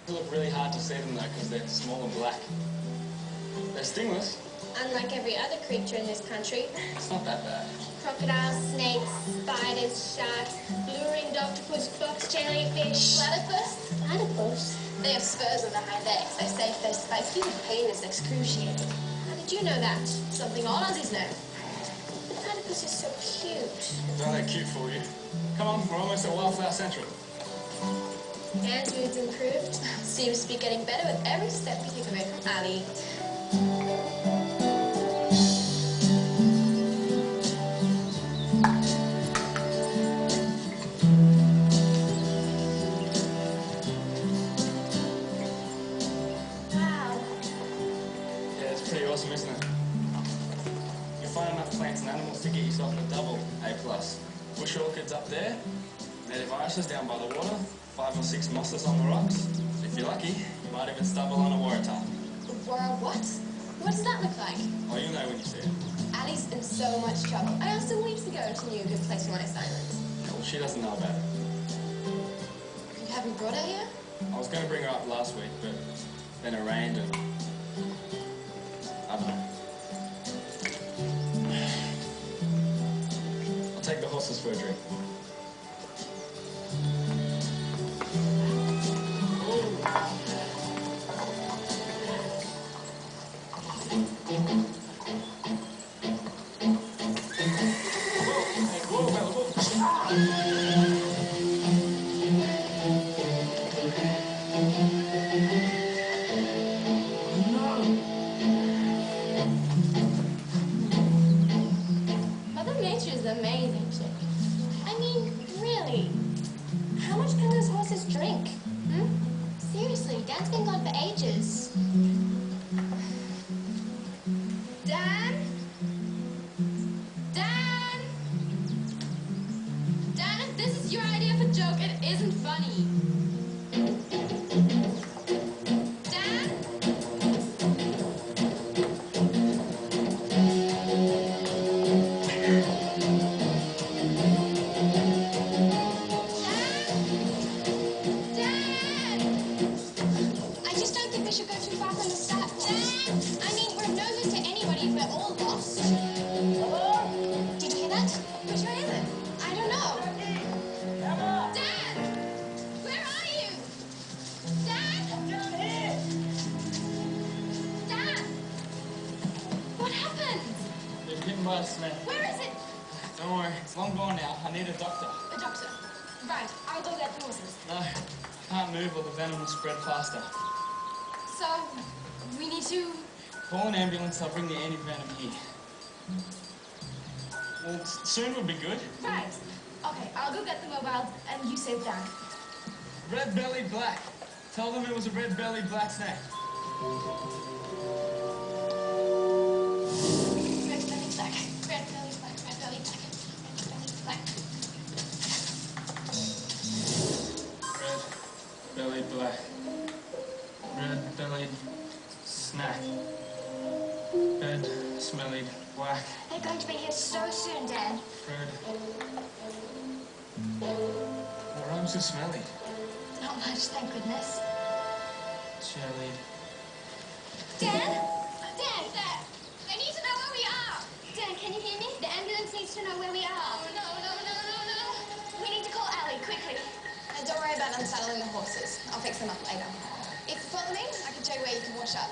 They look really hard to see them though because they're small and black. They're stingless. Unlike every other creature in this country. It's not that bad. Crocodiles, snakes, spiders, sharks, blue-ringed octopus, box jellyfish, platypus. Platypus? They have spurs on their hind legs. They say if they're spiky, the pain is excruciating. How did you know that? Something all Aussies know. The platypus is so cute. Aren't they cute for you? Come on, we're almost at Wildflower Central. Dan's mood's improved. Seems to be getting better with every step we take away from Ali. Wow. Yeah, it's pretty awesome, isn't it? You'll find enough plants and animals to get yourself a double A+. Bush orchids up there, native irises down by the water, 5 or 6 mosses on the rocks. If you're lucky, you might even stumble on a waratah. What? What does that look like? Oh, you'll know when you see it. Ali's in so much trouble. I asked her weeks ago if she knew a good place for my assignment. Yeah, well, she doesn't know about it. You haven't brought her here? I was going to bring her up last week, but then it rained and... I don't know. I'll take the horses for a drink. Mother Nature is amazing, chick. I mean, really, how much can those horses drink? Seriously, Dan's been gone for ages. Dan? Dan? Dan, if this is your idea of a joke, it isn't funny. Dan? I just don't think we should go too far from the start. Dan! I mean, we're no good to anybody if we're all lost. Hello? Did you hear that? Which way is it? I don't know. Dan! Where are you? Dan! I'm down here. Dan! What happened? They've been bitten by a snake. Where is it? Don't worry, it's long gone now. I need a doctor. The doctor. Right, I'll go get the horses. No, I can't move or the venom will spread faster. So, we need to... Call an ambulance, I'll bring the anti-venom here. Well, soon would be good. Right. Okay, I'll go get the mobile and you save Dan. Red-bellied black. Tell them it was a red-bellied black snake. Red-bellied black. Red-bellied black. Red-bellied black. Red-bellied black. Red-bellied black. Red-bellied snack. Red-smellied black. They're going to be here so soon, Dan. What rhymes with smelly? Not much, thank goodness. Jellied. Dan? Dan, there! They need to know where we are! Dan, can you hear me? The ambulance needs to know where we are. Oh, no. We need to call Ali, quickly. And don't worry about unsaddling the horses. I'll fix them up later. If you follow me, I can show you where you can wash up.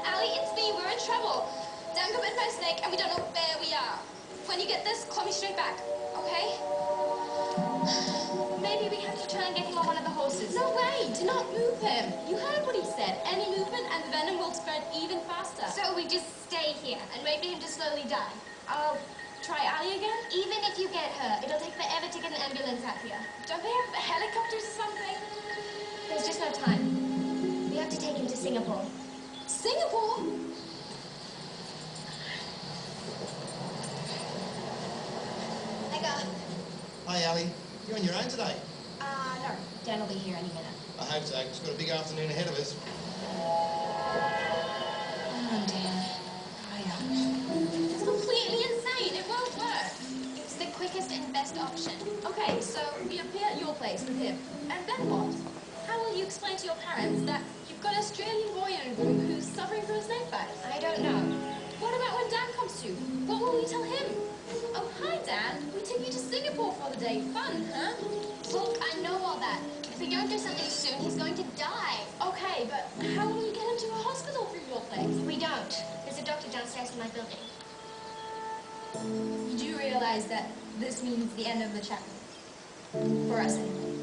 Ali, it's me. We're in trouble. Dan got bitten by a snake and we don't know where we are. When you get this, call me straight back, okay? Maybe we have to try and get him on one of the horses. No way! Do not move him. You heard what he said. Any movement and the venom will spread even faster. So we just stay here and wait for him to slowly die. I'll try Ali again? Even if you get her, it'll take forever to get an ambulance out here. Don't they have helicopters or something? There's just no time. We have to take him to Singapore. Singapore? Hey, God. Hi, Ali. You on your own today? No. Dan will be here any minute. I hope so. She's got a big afternoon ahead of us. Oh, Dan. Hurry up. It's completely quickest and best option. Okay, so we appear at your place with him. And then what? How will you explain to your parents that you've got an Australian boy in a room who's suffering from a snake bite? I don't know. What about when Dan comes to? What will we tell him? Oh, hi, Dan. We took you to Singapore for the day. Fun, huh? Look, I know all that. If we don't do something soon, he's going to die. Okay, but how will we get him to a hospital from your place? We don't. There's a doctor downstairs in my building. You do realize that this means the end of the chapter? For us, anyway.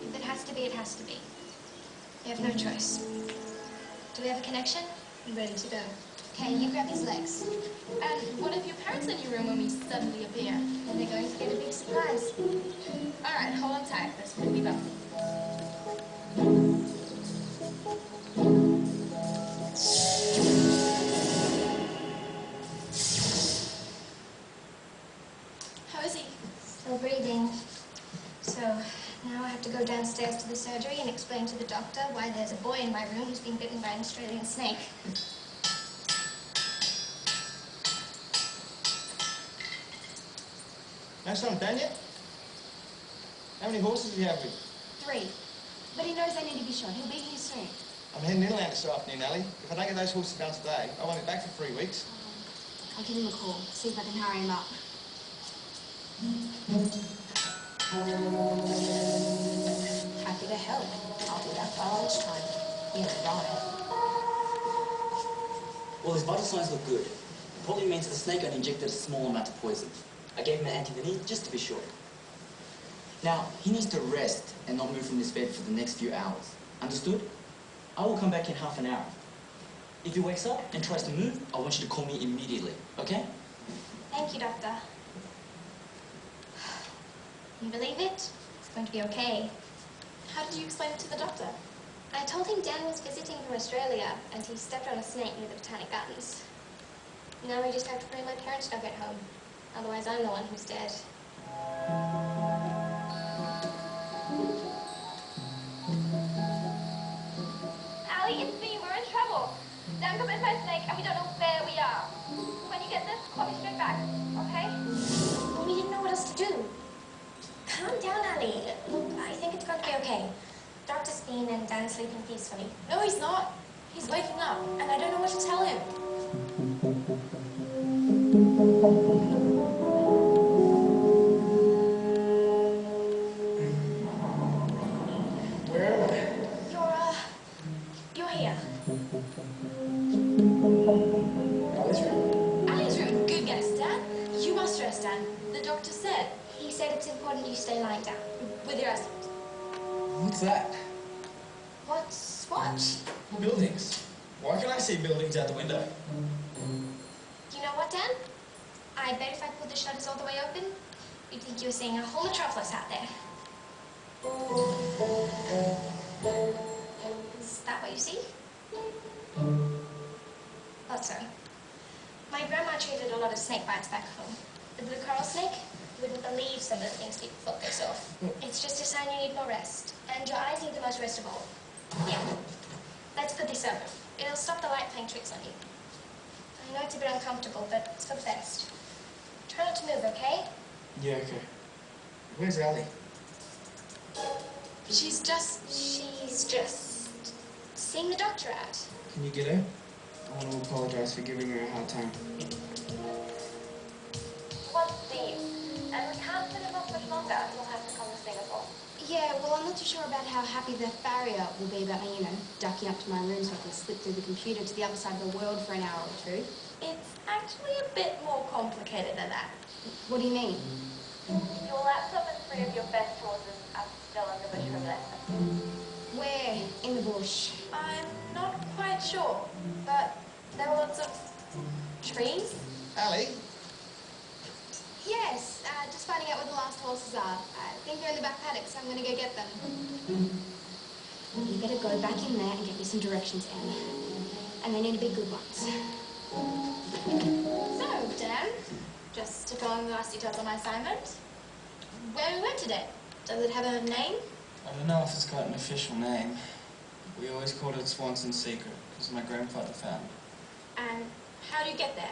If it has to be, it has to be. We have no choice. Do we have a connection? I'm ready to go. Okay, you grab his legs. And what if your parents are in your room when we suddenly appear? Then they're going to get a big surprise. All right, hold on tight. Let's move you up. How is he? Still breathing. So, now I have to go downstairs to the surgery and explain to the doctor why there's a boy in my room who's been bitten by an Australian snake. No son done yet? How many horses do you have with you? 3. But he knows they need to be shot. He'll be here soon. I'm heading inland this afternoon, Ali. If I don't get those horses done today, I won't be back for 3 weeks. I'll give him a call, see if I can hurry him up. Happy to help. I'll do that by lunchtime. He'll die. Well, his vital signs look good. Probably means the snake only injected a small amount of poison. I gave him an antivenin just to be sure. Now, he needs to rest and not move from this bed for the next few hours. Understood? I will come back in half an hour. If he wakes up and tries to move, I want you to call me immediately, okay? Thank you, Doctor. You believe it? It's going to be okay. How did you explain it to the doctor? I told him Dan was visiting from Australia and he stepped on a snake near the Botanic Gardens. Now we just have to pray my parents don't get home. Otherwise, I'm the one who's dead. Ali, it's me. We're in trouble. Dan got bit by a snake and we don't know where we are. When you get this, call me straight back, okay? Well, we didn't know what else to do. Calm down, Ali. Look, I think it's going to be okay. Doctor's been and Dan's sleeping peacefully. No, he's not. He's waking up and I don't know what to tell him. You're here. Ali's room? Ali's room. Good guess, Dan. You must rest, Dan. The doctor said. He said it's important you stay lying down. With your husband. What's that? What's what? Buildings. Why can't I see buildings out the window? You know what, Dan? I bet if I pulled the shutters all the way open, you'd think you were seeing a whole metropolis out there. Is that what you see? Thought so. My grandma treated a lot of snake bites back home. The blue coral snake, you wouldn't believe some of the things people thought they saw. It's just a sign you need more rest. And your eyes need the most rest of all. Yeah. Let's put this over. It'll stop the light playing tricks on you. I know it's a bit uncomfortable, but it's for the best. Try not to move, okay? Yeah, okay. Where's Ali? She's just seeing the doctor out. Can you get her? I want to apologize for giving her a hard time. What's the use? And we can't put him off much longer. He'll have to come to Singapore. Yeah, well, I'm not too sure about how happy the farrier will be about me, ducking up to my room so I can slip through the computer to the other side of the world for an hour or two. It's actually a bit more complicated than that. What do you mean? Your laptop and 3 of your best horses are still under bush replacement. Where in the bush? I'm not quite sure, but there were lots of trees. Ali? Yes, just finding out where the last horses are. I think they're in the back paddock, so I'm going to go get them. You better go back in there and get me some directions, Anne. And they need to be good ones. So, Dan, just to fill in the last details on my assignment, where we went today? Does it have a name? I don't know if it's got an official name. We always called it Swanson's Secret, because my grandfather found it. And how do you get there?